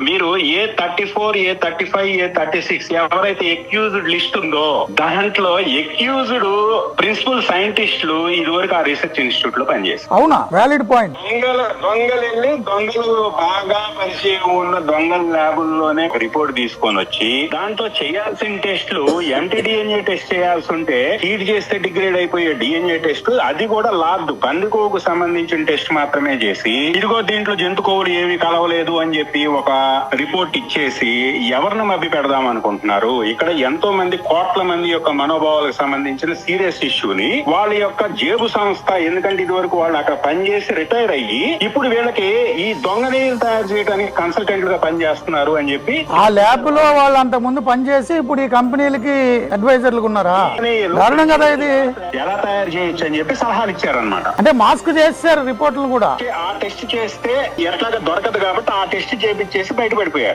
మీరు A34, A35, A36 ఎవరైతే accused list ఉందో దాంట్లో ఎక్యూజ్డ్ ప్రిన్సిపల్ సైంటిస్టులు ఇదివరకు ఆ రీసెర్చ్ ఇన్స్టిట్యూట్ లో పనిచేస్తారు. అవునా? Valid point. దొంగలు బాగా పరిచయం ఉన్న దొంగల ల్యాబుల్లోనే రిపోర్ట్ తీసుకొని వచ్చి దాంట్లో చేయాల్సిన టెస్టులు MT-DNA టెస్ట్ చేయాల్సి ఉంటే హీట్ చేస్తే డిగ్రేడ్ అయిపోయే DNA టెస్ట్, అది కూడా లార్డ్ పందికోవుకు సంబంధించిన టెస్ట్ మాత్రమే చేసి ఇదిగో దీంట్లో జంతుకోవులు ఏమీ కలవలేదు అని చెప్పి ఒక రిపోర్ట్ ఇచ్చేసి ఎవరిని మభ్య పెడదాం అనుకుంటున్నారు. ఇక్కడ ఎంతో మంది కోట్ల మంది యొక్క మనోభావాలకు సంబంధించిన సీరియస్ ఇష్యూని వాళ్ళ యొక్క జేబు సంస్థ, ఎందుకంటే ఇది వరకు వాళ్ళు అక్కడ పనిచేసి రిటైర్ అయ్యి ఇప్పుడు వీళ్ళకి ఈ దొంగ నెయ్యిలు తయారు చేయడానికి కన్సల్టెంట్ గా పనిచేస్తున్నారు అని చెప్పి ఆ ల్యాబ్ లో వాళ్ళు అంత ముందు పనిచేసి ఇప్పుడు ఈ కంపెనీలకి అడ్వైజర్లు ఉన్నారా? దారుణం కదా ఇది. ఎలా తయారు చేయొచ్చు అని చెప్పి సలహాలు ఇచ్చారనమాట. అంటే మాస్క్ చేస్తారు రిపోర్ట్లు కూడా. ఆ టెస్ట్ చేస్తే ఎట్లాగా దొరకదు కాబట్టి ఆ టెస్ట్ చేపించేసి బయటపడిపోయారు.